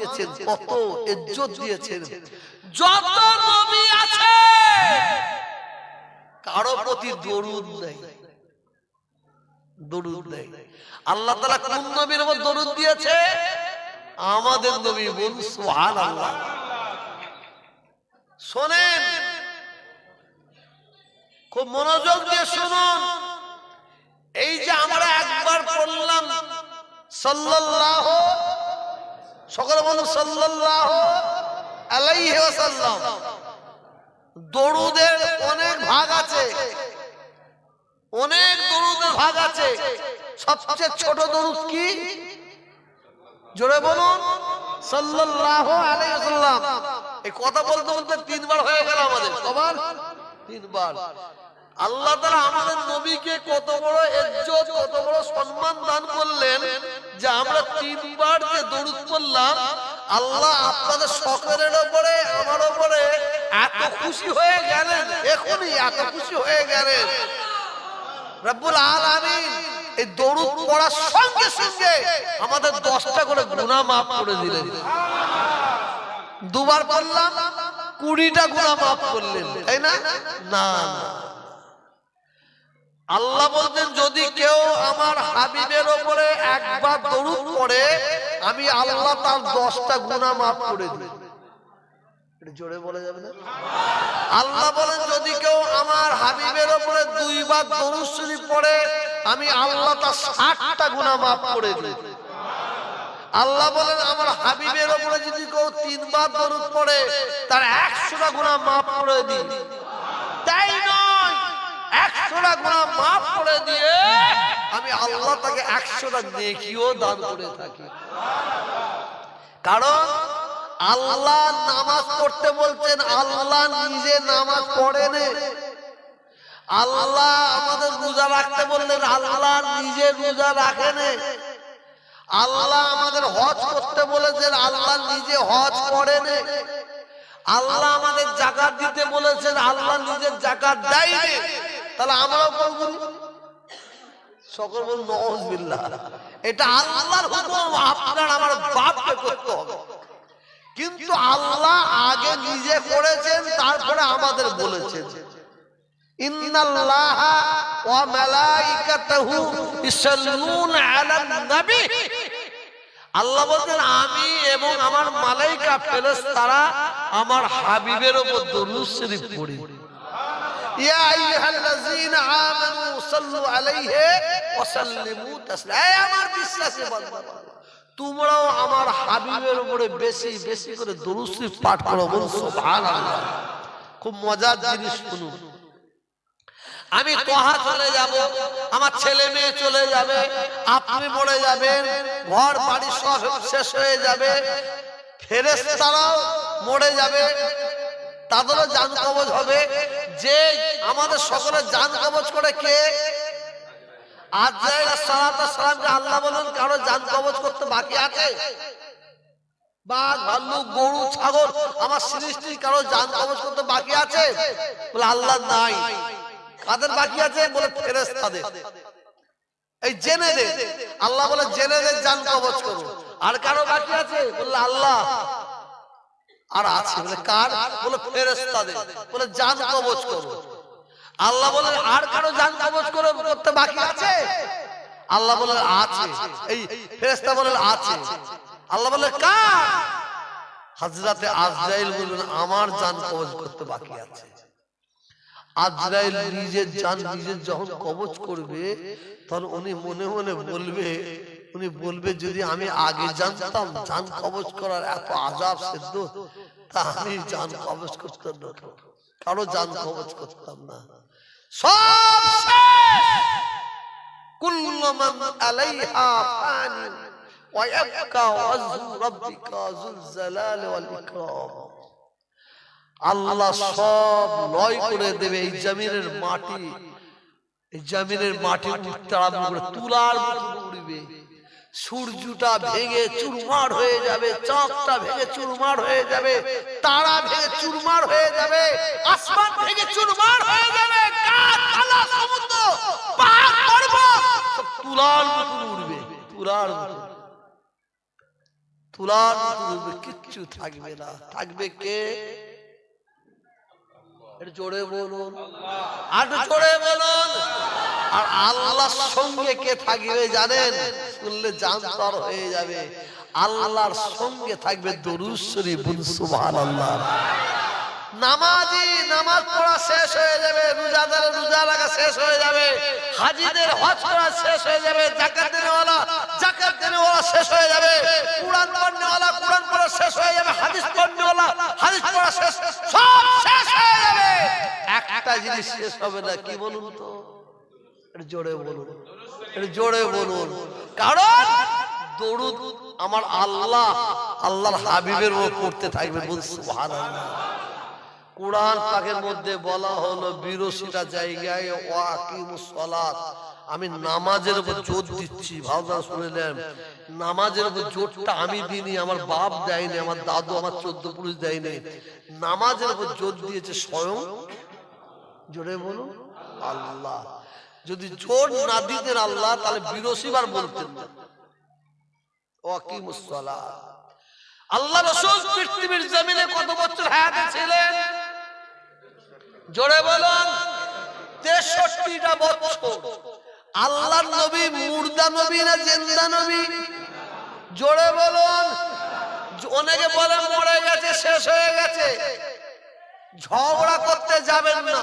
দিয়েছেন, কত ইজ্জত দিয়েছেন। যত নবী আছে কারো প্রতি দরুদ নেই, দরুদ নেই। আল্লাহ তাআলা কোন নবীর উপর দরুদ দিয়েছে? আমাদের নবী। বলুন সুবহানাল্লাহ। শোনেন, খুব মনোযোগ দিয়ে শুনুন। এই যে আমরা একবার পড়লাম সাল্লাল্লাহু, সকলে বলুন সাল্লাল্লাহু আলাইহি ওয়াসাল্লাম। দরুদের অনেক ভাগ আছে, অনেক দরুদের ভাগ আছে। সবচেয়ে ছোট দরুদ কি? জোরে বলুন সাল্লাল্লাহু আলাইহি ওয়াসাল্লাম। এই কথা বলতে বলতে তিনবার হয়ে গেল আমাদের। কবার? তিনবার। আল্লাহ তাআলা আমাদের নবীকে কত বড় ইজ্জত, কত বড় সম্মান দান করলেন যে আমরা তিনবার যে দরুদ পড়লাম, আল্লাহ আপনাদের সকলের উপরে, আমার উপরে এত খুশি হয়ে গেলেন, এখনই এত খুশি হয়ে গেলেন। রব্বুল আলামিন এই দরুদ পড়ার সঙ্গে সঙ্গে আমাদের 10টা করে গুনাহ মাফ করে দিলেন। দুবার পড়লাম 20টা গুনাহ মাফ করলেন, তাই না? না, আল্লাহ বলতেন যদি কেউ আমার হাবিবের উপরে একবার দরুদ পড়ে, আমি আল্লাহ তার 10টা গুনাহ মাফ করে দিই। জোরে বলে যাবে না? আল্লাহ বলেন যদি কেউ আমার হাবিবের উপরে 2বার দরুদ শরীফ পড়ে, আমি আল্লাহ তার 60টা গুনাহ মাফ করে দিই। আল্লাহ বলেন আমার হাবিবের উপরে যদি কেউ 3বার দরুদ পড়ে, তার 100টা গুনাহ মাফ করে দিই। তাই নয়, 100টা গুনাহ মাফ করে দিয়ে আমি আল্লাহ তাকে 100টা নেকিও দান করে থাকি। কারণ আল্লাহ নামাজ পড়তে বলছেন, আল্লাহ নিজে নামাজ পড়েন। আল্লাহ আমাদের রোজা রাখতে বললেন, আল্লাহ নিজে রোজা রাখেন। আল্লাহ আমাদের হজ করতে বলেছেন, আল্লাহ নিজে হজ করেন। আল্লাহ আমাদের যাকাত দিতে বলেছেন, আল্লাহ নিজে যাকাত দেয়। তাহলে আমরাও করব, সকল বলুন নাউযুবিল্লাহ। এটা আল্লাহর হুকুম, আপনার আমার বাপকে করতে হবে। কিন্তু আল্লাহ আগে নিজে করেছেন, তারপরে আমাদের বলেছেন ইন্নাল্লাহা ওয়া মালাইকাতাহু ইসাল্লুনা আলান নবী। আল্লাহ বলেন আমি এবং আমার মালাইকা ফেরেশতারা আমার হাবিবের উপর দরুদ শরীফ পড়ি। ইয়া আইয়ুহাল্লাযীনা আমানু সাল্লু আলাইহি ওয়া সাল্লিমু তাসলিমা। হে আমার বিশ্বাসী বান্দারা, তোমরাও আমার হাবিবের উপরে বেশি বেশি করে দরুদ শরীফ পাঠ করো। বলুন সুবহানাল্লাহ। খুব মজার জিনিস শুনুন। আমি তোহা চলে যাব, আমার ছেলে মেয়ে চলে যাবে, আপনি মরে যাবেন, ঘর বাড়ি সব শেষ হয়ে যাবে, ফেরেশতারাও মরে যাবে, তাদেরও জান কবজ হবে। যে আমাদের সকলের জান কবজ করে কে? আজরাইল সালাতু সালামকে আল্লাহ বলেন কারো জান কবজ করতে বাকি আছে? বাঘ, ভাল্লুক, গরু, ছাগল আমার সৃষ্টি কারো জান কবজ করতে বাকি আছে? বলে আল্লাহ নাই। কাদের বাকি আছে? বলে ফেরেশতাদের। এই জেনে দে, আল্লাহ বলে জেনে দে জান কবজ করো। আর কারো বাকি আছে? বলে আল্লাহ আর আছে। বলে কার? বলে ফেরেশতাদের। বলে জান কবজ করো। আল্লাহ বলে আর কারো জান কবজ করতে বাকি আছে? আল্লাহ বলে আছে। এই ফেরেশতা বলে আছে। আল্লাহ বলে কার? হযরতে আজরাইল বলেন আমার জান কবজ করতে বাকি আছে। আজরাইল নিজের জান নিজে যখন কবজ করবে, তখন উনি মনে মনে বলবে যদি আমি আগে জানতাম জান কবজ করার এত আযাব সিদ্ধ, তা আমি জান কবজ করতাম না, কারো জান কবজ করতাম না। সব শেষ। কুল্লু মান আলাইহা ফানি ওয়া ইয়াবকা ওয়াজহু রাব্বিকা যুল জালালি ওয়াল ইকরাম। আল্লাহ সব লয় করে দেবে। এই জমিনের মাটি, এই জমিনের মাটি তুলার মতো উড়বে। সূর্যটা ভেঙে চুরমার হয়ে যাবে, চাঁদটা ভেঙে চুরমার হয়ে যাবে, তারা ভেঙে চুরমার হয়ে যাবে, আসমান ভেঙে চুরমার হয়ে যাবে, কালা সমুদ্র, পাহাড় পর্বত সব তুলার মতো উড়বে, তুলার মতো। তুলার কিচ্ছু থাকবে না। থাকবে কে? জোরে বলুন, আর জোরে বলুন। আর আল্লাহর সঙ্গে কে থাকবে জানেন? শুনলে জানতার হয়ে যাবে। আল্লাহর সঙ্গে থাকবে দরুদ শরীফ, সুবহানাল্লাহ। নামাজি নামাজ পড়া শেষ হয়ে যাবে, রোজাদার রোজা রাখা শেষ হয়ে যাবে, হাজিদের হজ করা শেষ হয়ে যাবে, যাকাত দেনেওয়ালা যাকাত দেনেওয়ালা শেষ হয়ে যাবে, কুরআন পড়নেওয়ালা কুরআন পড়া শেষ হয়ে যাবে, হাদিস পড়নেওয়ালা হাদিস পড়া শেষ, সব শেষ হয়ে যাবে। একটা জিনিস শেষ হবে না, কি বলুন তো? এটা জোরে বলুন, এটা জোরে বলুন। কারণ দরুদ আমার আল্লাহ আল্লাহর হাবিবের উপর পড়তে থাকবে, বল সুবহানাল্লাহ। কুরআন পাকের মধ্যে বলা হলো 82টা জায়গায় ওয়াকিমুস সালাত। আমি নামাজের উপর জোর দিচ্ছি, ভালো শুনলেন। নামাজের উপর জোরটা আমি দিইনি, আমার বাপ দেয়নি, আমার দাদু আমার 14 পুরুষ দেয়নি। নামাজের উপর জোর দিয়েছে স্বয়ং, জোরে বলুন, আল্লাহ। যদি জোর না দিতেন আল্লাহ, তাহলে 82 বার বলতেন না ওয়াকিমুস সালাত। আল্লাহ রাসূল পৃথিবীর জমিনে কত বছর হায়াতে ছিলেন? জোরে বলুন, 63টা বছর। আল্লাহর নবী মুর্দা নবী না জিন্দা নবী? জোরে বলুন। অনেকে বলে মরে গেছে, শেষ হয়ে গেছে। ঝগড়া করতে যাবেন না,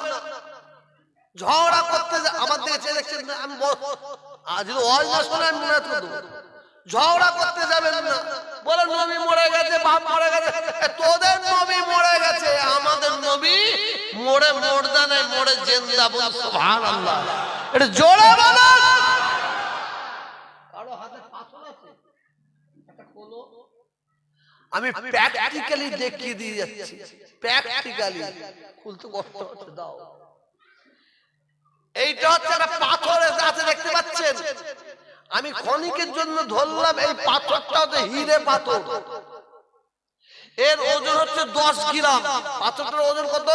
ঝগড়া করতে আমার দিকে দেখছেন না, আমি আজ ওয়াজ না শুনে আমি মনে করব। ঝগড়া করতে যাবেন না, বলে নবী মরে গেছে, বাপ মরে গেছে। তোদের নবী মরে গেছে, আমাদের নবী মরে মুর্দা নাই, মরে জিন্দা, বল সুবহানাল্লাহ। এটা জোরে বলুন। কারো হাতে পাথর আছে? এটা খোলো, আমি প্র্যাকটিক্যালি দেখিয়ে দিয়ে যাচ্ছি। প্র্যাকটিক্যালি খুলতে কষ্ট হচ্ছে, দাও। এইটা হচ্ছে একটা পাথরের আছে, দেখতে পাচ্ছেন? আমি ক্ষণিকের জন্য ধরলাম, এই পাথরটা হচ্ছে হিরে পাথর। এর ওজন হচ্ছে 10 গ্রাম। পাথরটার ওজন কত?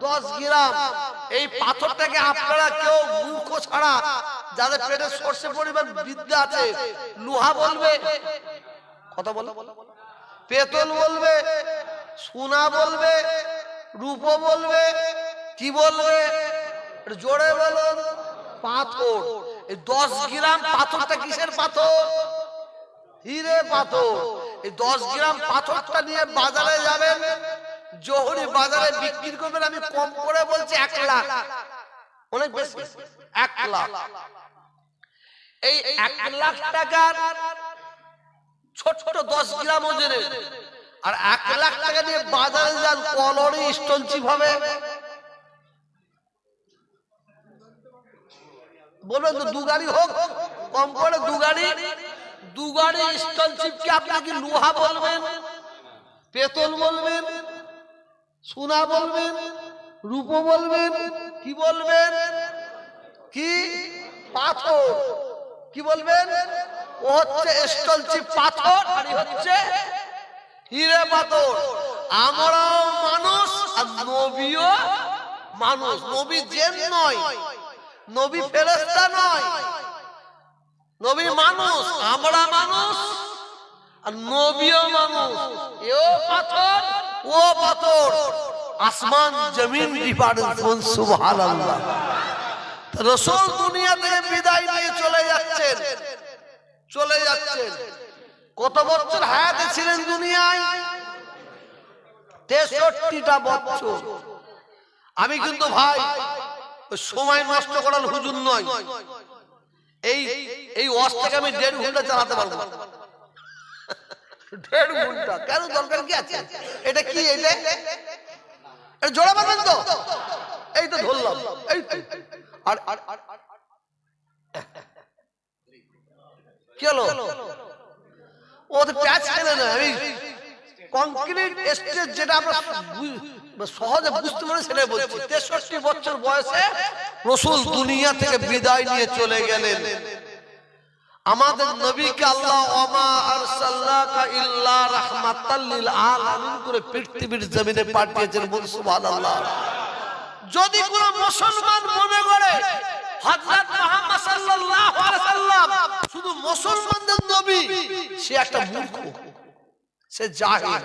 10 গ্রাম। এই পাথরটাকে আপনারা কেউ মূর্খ ছাড়া, যাদের পেটে সর্ষে পরিমাণ বিদ্যা আছে, লোহা বলবে, কথা বলো, পেতল বলবে, সোনা বলবে, রূপ বলবে, কি বলবে? জোরে বলুন, পাথর। এই 10 গ্রাম পাথরটা কিসের পাথর? হিরে পাথর। এই 10 গ্রাম পাথরটা নিয়ে বাজারে যাবেন, জহুরি বাজারে বিক্রি করবেন। আমি কম করে বলছি 1 লাখ, অনেক বেশি, 1 লাখ। এই 1 লাখ টাকার ছোট ছোট 10 গ্রাম ওজনের, আর 1 লাখ টাকা দিয়ে বাজারে যান, কলরি স্টোনচিপ হবে। বলবেন তো 2 গাড়ি হোক, কম করে 2 গাড়ি, 2 গাড়ি স্টোনচিপকে আপনি কি লোহা বলবেন, পেতল বলবেন, সোনা বলবেন, রূপ বলবেন, কি বলবেন? কি পাথর, কি বলবেন? ও হচ্ছে স্টোনচিপ পাথর, আর হচ্ছে হিরে পাথর। আমরাও মানুষ, আর নবীও মানুষ। নবী জিন নয়, নবী ফেরেশতা নয়, নবী মানুষ। আমরা মানুষ, আর নবীও মানুষ। এও পাথর, ও পাথর, আসমান জমিন ডিফারেন্স, সুবহানাল্লাহ। রাসূল দুনিয়া থেকে বিদায় নিয়ে চলে যাচ্ছেন, চলে যাচ্ছেন। কত বছর হায়াতে ছিলেন দুনিয়ায়? 63টা বছর। আমি কিন্তু ভাই সময় নষ্ট করার হুজুর নয়। এই ওয়াজটাকে আমি 1.5 ঘন্টা চালাতে পারবো। 1.5 ঘন্টা কেন? দরকার কি আছে? এটা কি? এটা জোড়া পাবেন তো? এই তো ধরলাম, এই তো। আর কি হলো? ও তো প্যাচ খেলে না। আমি কংক্রিট স্টেজ যেটা আমরা সহজে বুঝতে পারি সেটাই বলছি। 63 বছর বয়সে রাসূল দুনিয়া থেকে বিদায় নিয়ে চলে গেলেন। আমাদের নবীকে আল্লাহ ওমা আরসালনাকা ইল্লা রাহমাতাল লিল আলামিন করে পৃথিবীর জমিনে পাঠিয়েছেন, বল সুবহানাল্লাহ। যদি কোন মুসলমান মনে করে হযরত মুহাম্মদ সাল্লাল্লাহু আলাইহি সাল্লাম শুধু মুসলমানদের নবী, সে একটা মূর্খ, সে জাহিল,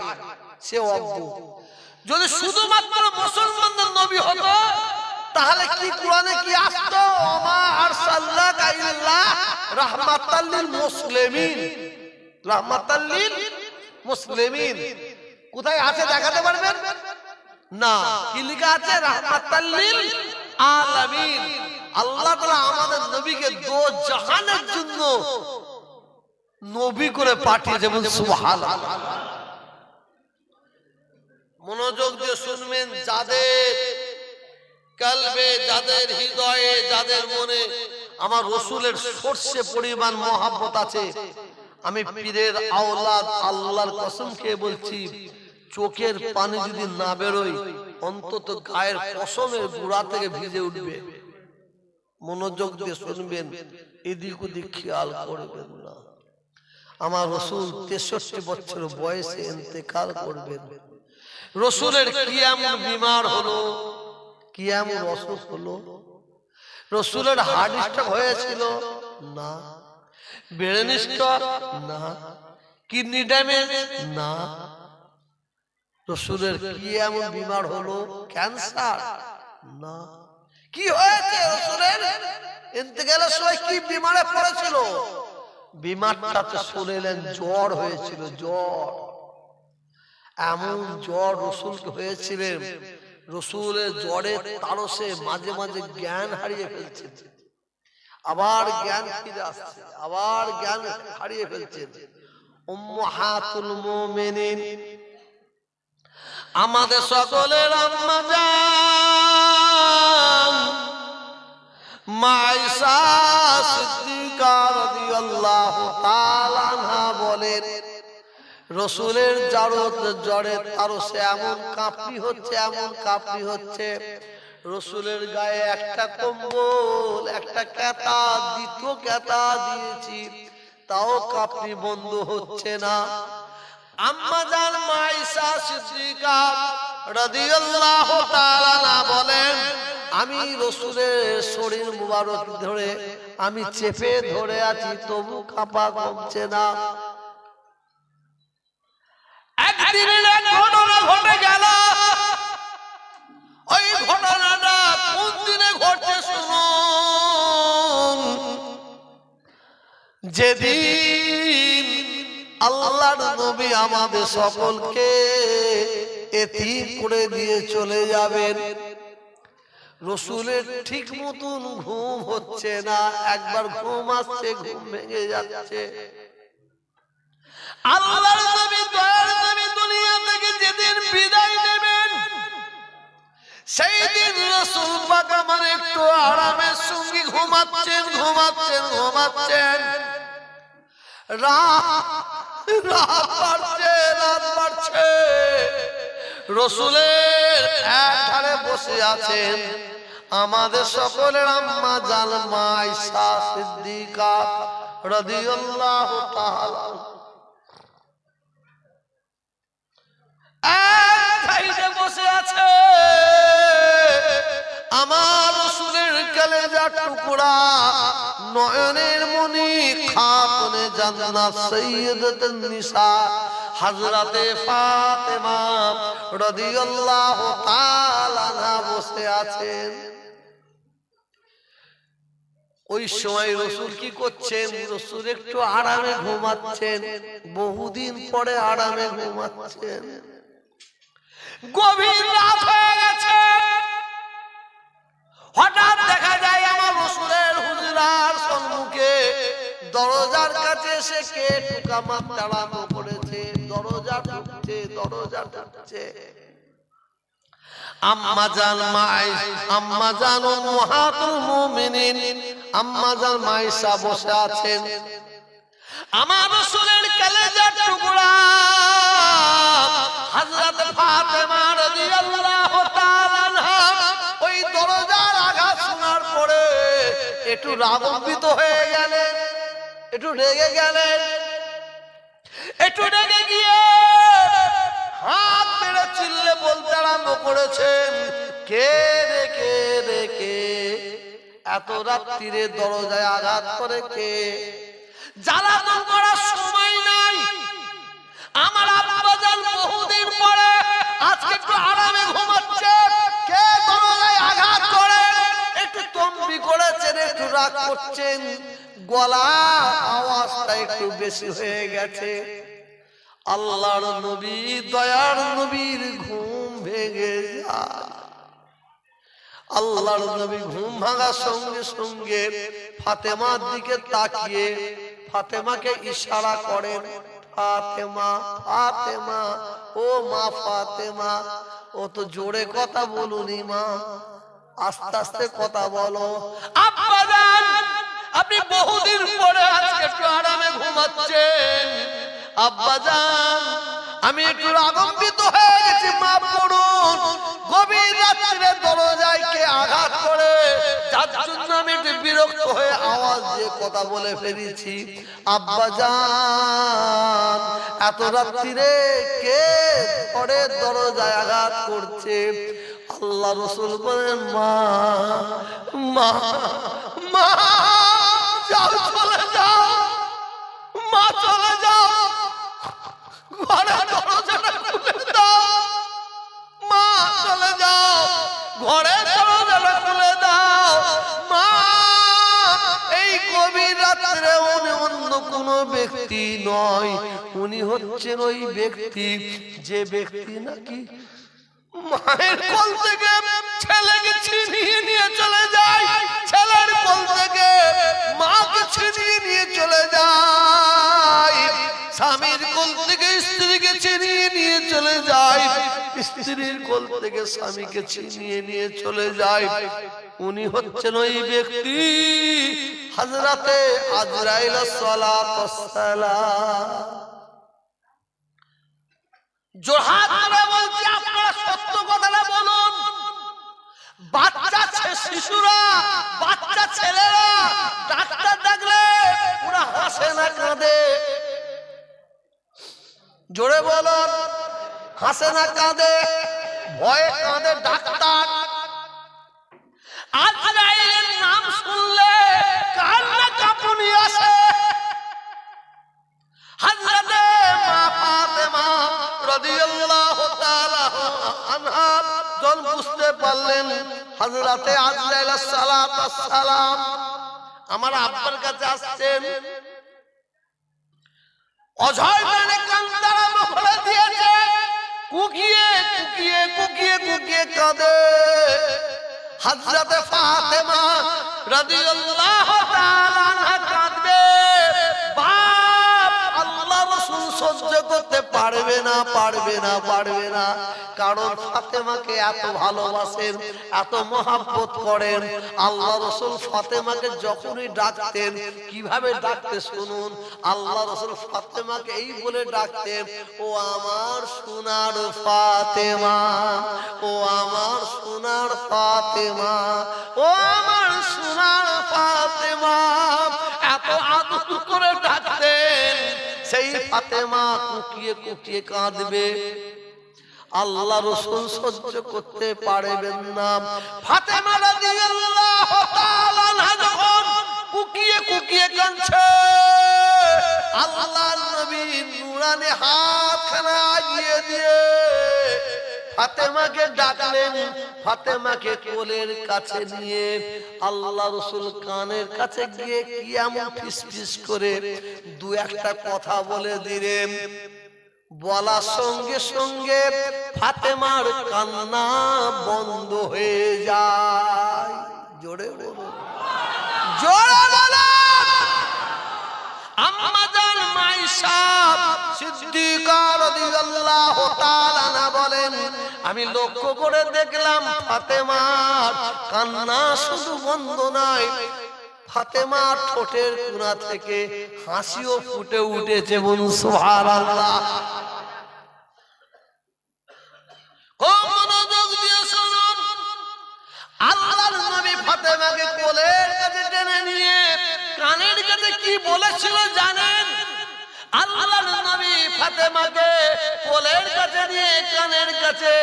সে অজ্ঞ। যদি শুধুমাত্র মুসলমানদের নবী হতো তাহলে কি কোরআনে কি আসতো? ওমা আরসালনাকা ইল্লা রাহমাতাল লিল মুসলিমিন, রাহমাতাল লিল মুসলিমিন। কোথায় আছে দেখাতে পারবেন? না। কি লেখা আছে? রাহমাতাল লিল আলামিন। আল্লাহ তাআলা আমাদের নবীকে দো জাহানের জন্য নবী করে পাঠিয়েছে। সুবহানাল্লাহ। মনোযোগ দিয়ে শুনবেন, যাদের কলবে, যাদের হৃদয়ে, যাদের মনে আমার রসুলের সর্ষে পরিমাণ মহব্বত আছে, আমি পীরের আওলাদ আল্লাহর কসম খেয়ে বলছি, চোখের পানি যদি না বেরোয় অন্তত গায়ের পশমের গুড়া থেকে ভিজে উঠবে। মনোযোগ দিয়ে শুনবেন, এদিক ওদিক খেয়াল করবেন না। আমার রসুল 63 বছর বয়সে ইন্তেকাল করবেন। রসুলের কি এমন বিমার হলো, কি এমন অসুখ হলো? রসুলের হার্ট স্ট্রোক হয়েছিল? না। Brain stroke? না। Kidney damage? না। রসুলের কি এমন বিমার হলো? ক্যান্সার? না। কি হয়েছে রসুলের? ইন্তেকালের সময় কি বিমারে পড়েছিল? বিমারটাতে শুনলেন জ্বর হয়েছিল, জ্বর। এমন জ্বর রসুলকে হয়েছিলেন, রসুলের জ্বরের তারসে মাঝে মাঝে জ্ঞান হারিয়ে ফেলছেন, আবার জ্ঞান ফিরে আসছে, আবার জ্ঞান হারিয়ে ফেলছেন। উম্মাহাতুল মুমিনিন, আমাদের সকলের আম্মা জান মা আয়েশা সিদ্দিকা রাদিয়াল্লাহু তাআলা আনহা বলেন, রসুলের জ্বরের তারসে এমন কাঁপনি হচ্ছে, এমন কাঁপনি হচ্ছে, রসুলের গায়ে একটা কম্বল, একটা ক্যাতা, দ্বিতীয় ক্যাতা দিয়েছি, তাও কাঁপনি বন্ধ হচ্ছে না। আম্মা জান মা আয়েশা সিদ্দিকা রাদিয়াল্লাহু তাআলা বলেন, আমি রসুলের শরীর মুবারক ধরে আমি চেপে ধরে আছি, তবু কাঁপা কমছে না। একদিনের এক ঘটনা ঘটে গেল। ওই ঘটনাটা কোন দিনে ঘটে শুনুন। যেদিন আল্লাহর নবী আমাদের সকলকে এতিম করে দিয়ে চলে যাবেন, রসুলের ঠিক মতন ঘুম হচ্ছে না, একবার ঘুম আসছে, ঘুম ভেঙে যাচ্ছে। আল্লাহর নবী, দয়ার নবী দুনিয়া থেকে যেদিন বিদায় নেবেন, সেই দিন রাসূল পাক আমার একটু আরামের সঙ্গে ঘুমাচ্ছেন, ঘুমাচ্ছেন, ঘুমাচ্ছেন। রাত বাড়ছে, রাত বাড়ছে। রাসূলের এক ধারে বসে আছেন আমাদের সকলের আম্মা জান মা আয়েশা সিদ্দিকা রাদিয়াল্লাহু তাআলা। বসে আছে আমার রসুলের কলেজার টুকরা, নয়নের মনি, খাতুনে জান্নাত, সাইয়্যিদাতুন নিসা হযরতে ফাতেমা রাদিয়াল্লাহু তাআলা আনহা বসে আছেন। ওই সময় রসুল কি করছেন? রসুল একটু আরামে ঘুমাচ্ছেন, বহুদিন পরে আরামে ঘুমাচ্ছেন। গভীর রাত হয়ে গেছে। হঠাৎ দেখা যায় আমার রসুলের হুজরার সম্মুখে দরজার কাছে এসে কে ঠুকামার তাড়ানো করেছে। দরজা ঢুকছে, দরজা ঢুকছে। আম্মা জান আম্মা জান উম্মাহাতুল মুমিনিন, আম্মা জান মা আয়েশা বসে আছেন। আমার রাসূলের কলেজার টুকরা হযরত ফাতেমা রাদিয়াল্লাহু তাআলা আনহা ওই দরজার আঘাত শোনার পরে একটু রাগান্বিত হয়ে গেলেন, একটু রেগে গেলেন। একটু রেগে গিয়ে হাত মেরে চিল্লে বলতে আরম্ভ করেছেন, কে রে, কে রে, কে? এত রাত্রিরে দরজায় আঘাত করে কে? জ্বালাতন করার সময় নাই। আমার আব্বাজান বহুদিন পরে আজকে একটু আরামে ঘুমাচ্ছে, কে দরজায় আঘাত করে? একটু তম্বি করেছেন, একটু রাগ করছেন, গলা আওয়াজটা একটু বেশি হয়ে গেছে। আল্লাহর নবী, দয়ার নবীর ঘুম ভেঙে যায়। আল্লাহর নবী ঘুম ভাঙার সঙ্গে সঙ্গে ফাতেমার দিকে তাকিয়ে ফাতেমাকে ইশারা করেন, ফাতেমা, ফাতেমা, ও মা ফাতেমা। ও তো জোরে কথা বলুনি মা, আস্তে আস্তে কথা বলো। আব্বাজান, আপনি বহুদিন পরে আজকে একটু আরামে ঘুমাচ্ছেন। আব্বাজান, আমি একটু আতঙ্কিত হয়ে গেছি, মাফ করুন। গভীর রাত্রে দরজায় কে আঘাত করে, যার জন্য আমি একটু বিরক্ত হয়ে আওয়াজ দিয়ে কথা বলে ফেলেছি। আব্বাজান, এত রাত্রিরে কে পরে দরজায় আঘাত করছে? আল্লাহ রাসূল বলেন, মা, মা, মা, যাও, চলে যাও, মা, চলে যাও, ঘরে দরজাটা খুলে দাও, মা, চলে যাও, ঘরে দরজাটা খুলে দাও, মা। এই গভীর রাত্রে উনি অন্য কোনো ব্যক্তি নয়, উনি হচ্ছেন ওই ব্যক্তি যে ব্যক্তি নাকি মায়ের কোল থেকে ছেলেকে ছিনিয়ে নিয়ে চলে যায়, ছেলের কোল থেকে মাকে ছিনিয়ে নিয়ে চলে যায়, স্বামীর কোল থেকে স্ত্রীকে ছিনিয়ে নিয়ে চলে যায়, স্ত্রীর কোল থেকে স্বামীকে ছিনিয়ে নিয়ে চলে যায়। উনি হচ্ছেন ওই ব্যক্তি হযরতে আজরাইল সালাতুস সালাম। জোরহাত করে বলছি, আপনারা সত্য কথাটা বলুন। বাচ্চা শিশুরা, বাচ্চা ছেলেরা ডাক্তার ডাকলে ওরা হাসে না কাঁদে? জোরে বলুন, হাসে না কাঁদে? ভয়ে কাঁদে ডাক্তার। আজরাইলের নাম শুনলে কান্না কাঁপুনি আসে। হযরতে মা ফাতেমা রাদিয়াল্লাহু তাআলা আনহা যখন বুঝতে পারলেন হযরতে আজরাইল সালাতুস সালাম আমার আব্বার কাছে আসছেন, অঝয় প্রাণে কান্না আরম্ভ করে দিয়েছে, কুকিয়ে কুকিয়ে কুকিয়ে কুকিয়ে কাঁদে। হযরতে ফাতেমা রাদিয়াল্লাহু তাআলা আনহা কাঁদবে, বাপ আল্লাহ রাসূল সহ্য করতে পারবে না, পারবে না, পারবে না। কারণ ফাতেমাকে এত ভালোবাসেন, এত মহব্বত করেন। আল্লাহ রাসূল ফাতেমাকে যখনই ডাকতেন, কিভাবে ডাকতে শুনুন। আল্লাহ রাসূল ফাতেমাকে এই বলে ডাকতেন, ও আমার সোনার ফাতেমা, ও আমার সোনার ফাতেমা, ও আমার সোনার ফাতেমা। এত আদর করে ডাকতেন, সেই ফাতেমা কুকিয়ে কুকিয়ে কাঁদবে। আল্লাহ রাসূল সহ্য করতে পারবেন না। ফাতেমা রাদিয়াল্লাহু তাআলা আনহা যখন কুকিয়ে কুকিয়ে কাঁদছে, আল্লাহর নবী নূরানি হাতখানা আগিয়ে দিয়ে ফাতেমাকে ডাকলেন। ফাতেমাকে কোলের কাছে নিয়ে আল্লাহ রাসূল কানের কাছে গিয়ে কি এমন ফিসফিস করে দু একটা কথা বলে দিলেন। বলার সঙ্গে সঙ্গে ফাতেমার কান্না বন্ধ হয়ে যায়। জোরে বলো, জোরে বলো। আম্মা জান মাইশা সিদ্দিকা রাদিয়াল্লাহু তাআলা আনহা বলেন, আমি লক্ষ্য করে দেখলাম ফাতেমার কান্না শুধু বন্ধ নয়, ফাতেমার ঠোঁটের কোণা থেকে হাসিও ফুটে উঠেছে। বলুন সুবহানাল্লাহ। মনোযোগ দিয়ে শুনুন, আল্লাহর নবী ফাতেমাকে কোলের কাছে টেনে নিয়ে কানের কাছে কি বলেছিল জানেন? আল্লাহর নবী ফাতেমাকে কোলের কাছে নিয়ে কানের কাছে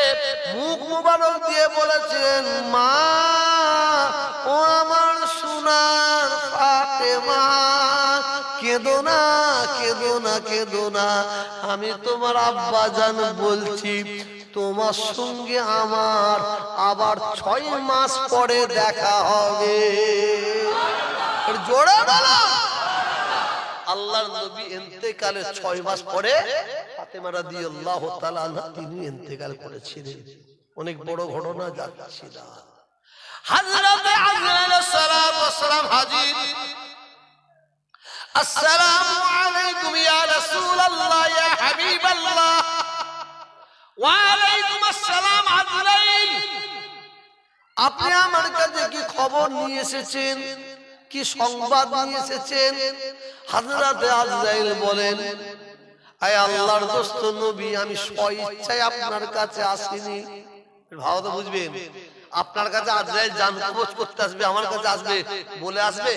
মুখ মুবারক দিয়ে বলেছেন, মা ও আমার সোনার ফাতেমা, কেঁদো না, কেঁদো না, কেঁদো না, আমি তোমার আব্বা জান বলছি, তোমার সঙ্গে আমার আবার 6 মাস পরে দেখা হবে। জোরে বলো। আল্লাহর নবী ইন্তেকালের 6 মাস পরে ফাতেমা রাদিয়াল্লাহু তাআলা আনহা তিনি ইন্তেকাল করেছিলেন। অনেক বড় ঘটনা যাচ্ছি না। হযরতে আজরাইল আলাইহিস সালাম হাজির। আসসালামু আলাইকুম ইয়া রাসূলুল্লাহ ইয়া হাবিবাল্লাহ। ওয়া আলাইকুম আসসালাম আজরাইল। আপনি আমার কাছে কি খবর নিয়ে এসেছেন, কি সংবাদ নিয়ে এসেছেন? হযরতে আজরাইল বলেন, আয় আল্লাহর দোস্ত নবী, আমি স্বইচ্ছায় আপনার কাছে আসিনি। ভালো তো বুঝবেন, আপনার কাছে আজরাইল জান কবজ করতে আসবে, আমার কাছে আসবে বলে আসবে?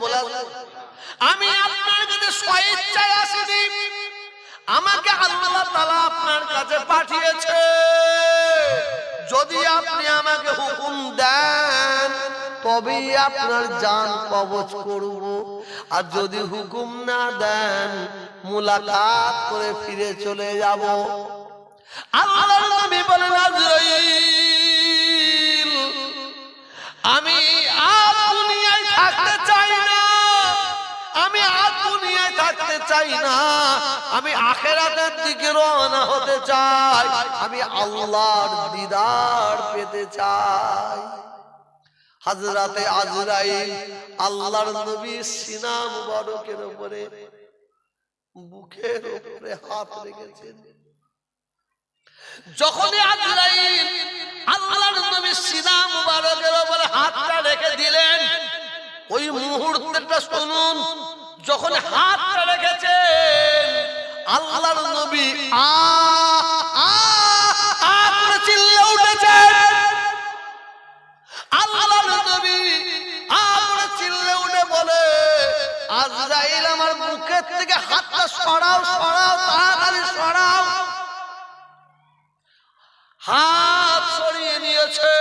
বলে আসবে? আমি আপনার কাছে স্বইচ্ছায় আসিনি, আমাকে আল্লাহ তাআলা আপনার কাছে পাঠিয়েছে। যদি আপনি আমাকে হুকুম দেন তবেই আপনার জান কবজ করব, আর যদি হুকুম না দেন মুলাকাত করে ফিরে চলে যাব। আল্লাহর নবী বলেন, আজরাইল, আমি আর দুনিয়ায় থাকতে চাই না, আমি আর দুনিয়ায় থাকতে চাই না, আমি আখিরাতের দিকে রওনা হতে চাই, আমি আল্লাহর দিদার পেতে চাই। হযরতে আজরাইল আল্লাহর নবীর সিনা মুবারকের উপরে, বুকের উপরে হাত রেখেছেন। যখনই আজরাইল আল্লাহর নবীর সিনা মুবারকের উপরে হাতটা রেখে দিলেন, ওই মুহূর্তটা শুনুন, যখন হাতটা রেখেছেন আল্লাহর নবী আ করে চিল্লে উঠেছেন। আল্লাহর নবী আমরা চিল্লে উঠে বলে, আজরাইল আমার মুখের থেকে হাতটা সরাও, সরাও, তাড়াতাড়ি সরাও। হাত সরিয়ে নিয়েছে।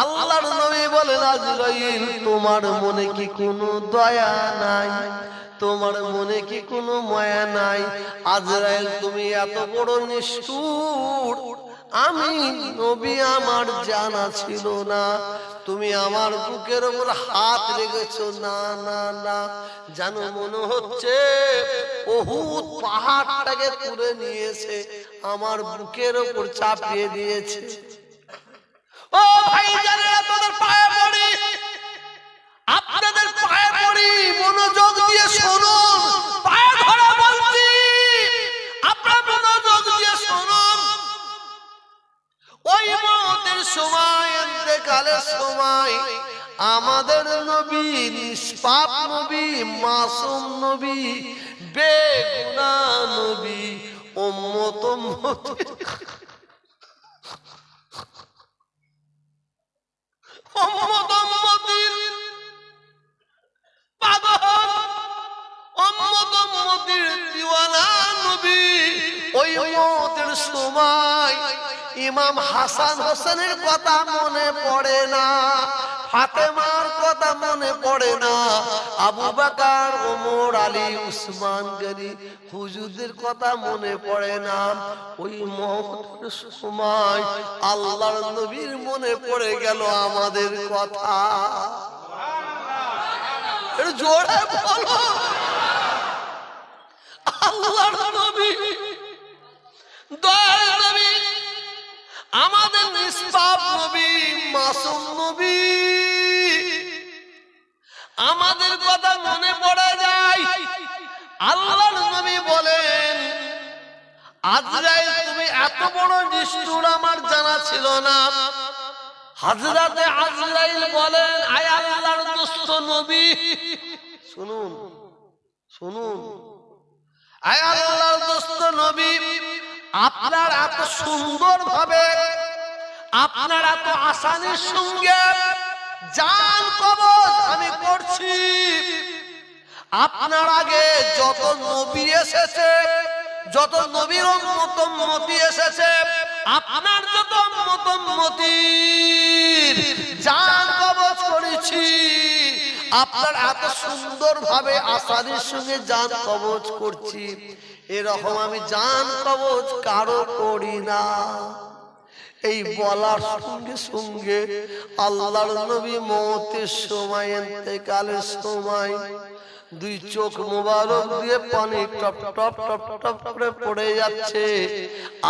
আল্লাহর নবী বলেন, আজরাইল, তোমার মনে কি কোনো দয়া নাই? তোমার মনে কি কোনো মায়া নাই? আজরাইল, তুমি এত বড় নিষ্ঠুর, আমি নবী আমার জানা ছিল না, তুমি আমার বুকের উপর হাত রেখেছো। না না না, জানো মনে হচ্ছে উহুদ পাহাড়টাকে তুলে নিয়েছে, আমার বুকের উপর চাপিয়ে দিয়েছে। ও ভাই জানেন, আপনাদের পায়ে পড়ি, আপনাদের পায়ে পড়ি, মনোযোগ দিয়ে শুনুন, পায়ে ধরে বলছি, আপনারা মনোযোগ দিয়ে শুনুন। ওই মওতের সময়, ইন্তেকালের সময় আমাদের নবী, নিষ্পাপ নবী, মাসুম নবী, বেগুনাহ নবী, উম্মত উম্মতির পাগল, উম্মতির দিওয়ানা নবী, ওই মওতের সময় ইমাম হাসান হোসেনের কথা মনে পড়ে না, ফাতেমার কথা মনে পড়ে না, আবু বকর, ওমর, আলী, উসমান গনি হুজুরদের কথা মনে পড়ে না। ওই মওতের সময় আল্লাহর নবীর মনে পড়ে গেল আমাদের কথা। সুবহানাল্লাহ, জোরে বলো। আল্লাহর নবী, দয়ার নবী, আমাদের নিষ্পাপ নবী, মাসুম নবী, আমাদের কথা মনে পড়ে যায়। আল্লাহর নবী বলেন, আজরাইল, তুমি এত বড় নিষ্ঠুর আমার জানা ছিল না। হযরতে আজরাইল বলেন, আয় আল্লাহর দোস্ত নবী, শুনুন শুনুন, আয় আল্লাহর দোস্ত নবী, আপনার এত সুন্দর ভাবে, আপনার এত আসানির সঙ্গে জান কবজ আমি করছি। আপনার আগে যত নবী এসেছে, যত নবীর উম্মত উম্মতি এসেছে, আপনার যত উম্মত উম্মতির জান কবজ করেছি, আপনার এত সুন্দর ভাবে আসানির সঙ্গে জান কবজ করছি, এরকম আমি জান কবজ কারো করি না। এই বলার সঙ্গে সঙ্গে আল্লাহর নবী মওতের সময়, ইন্তেকালের সময় দুই চোখ মোবারক দিয়ে পানি টপ টপ টপ টপ করে পড়ে যাচ্ছে।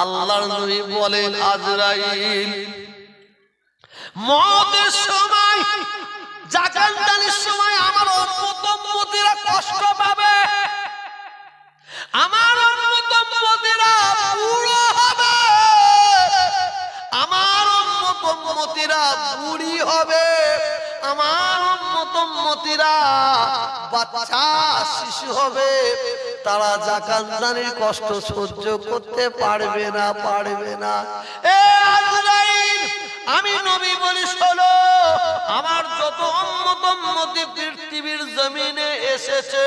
আল্লাহর নবী বলেন, আজরাইল মওতের সময়, জাকান্দানির সময় আমার উম্মত উম্মতিরা কষ্ট পাবে, আমার উম্মত উম্মতিরা বুড়ো হবে, আমার উম্মত উম্মতিরা বুড়ি হবে, আমার উম্মত উম্মতিরা বাচ্চা শিশু হবে, তারা জাকাতদানির কষ্ট সহ্য করতে পারবে না, পারবে না। এ আজরাইল, আমি নবী বলি শোনো, আমার যত উম্মত উম্মতি পৃথিবীর জমিনে এসেছে,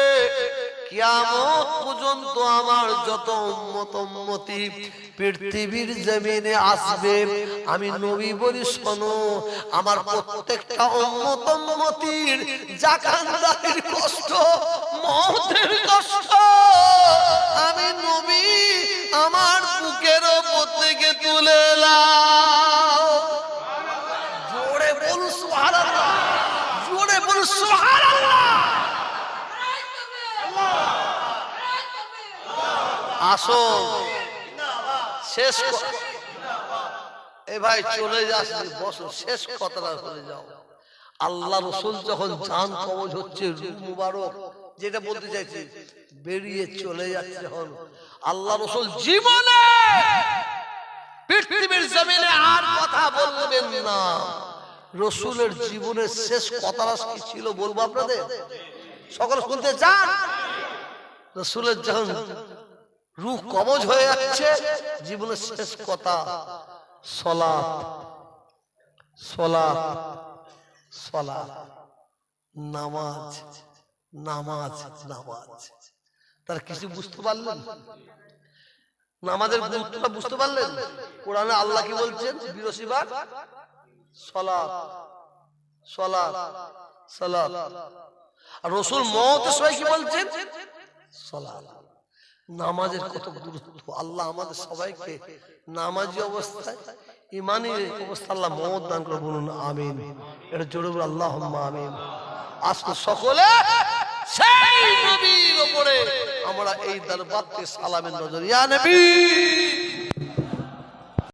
কিয়ামত পর্যন্ত আমার যত উম্মত উম্মতি পৃথিবীর জমিনে আসবে, আমি নবী বলি শোনো, আমার প্রত্যেকটা উম্মত উম্মতির জাকাতদানির কষ্ট, মওতের কষ্ট আমি নবী আমার বুকের উপর থেকে তুলে এলাম। জোরে বলুন সুবহানাল্লাহ, জোরে বলুন সুবহানাল্লাহ। আসো শেষ, এ ভাই চলে যাস, বসো, শেষ কথাটা চলে যাও। আল্লাহ রাসূল যখন জান কবজ হচ্ছে, রূহ মুবারক যেটা বলতে চাইছি বেরিয়ে চলে যাচ্ছে, যখন আল্লাহ রাসূল জীবনে পৃথিবীর জমিনে আর কথা বলবেন না। রাসূলের জীবনের শেষ কথাটা কি ছিল বলবো আপনাদের, সকলে শুনতে চান? রাসূলের যখন রূহ কবজ হয়ে যাচ্ছে, জীবনের শেষ কথা সালাত, সালাত, সালাত, নামাজ, নামাজ, নামাজ। তার কিছু বুঝতে পারলেন? নামাজের গুরুত্বটা বুঝতে পারলেন? কোরআনে আল্লাহ কি বলছেন? 82 বার সালাত, সালাত, সালাত। আর রাসূল মওতের সময় কি বলছেন? সালাত। নামাজের কত গুরুত্ব। আল্লাহ আমাদের সবাইকে নামাজি অবস্থায়, ইমানি অবস্থা আল্লাহ মওত দান করে, বলুন আমিন। এটা জোরে বলুন আল্লাহুম্মা আমিন। আসুন সকলে সেই নবীর উপরে আমরা এই দরবারকে সালামের নজর, ইয়া নবী।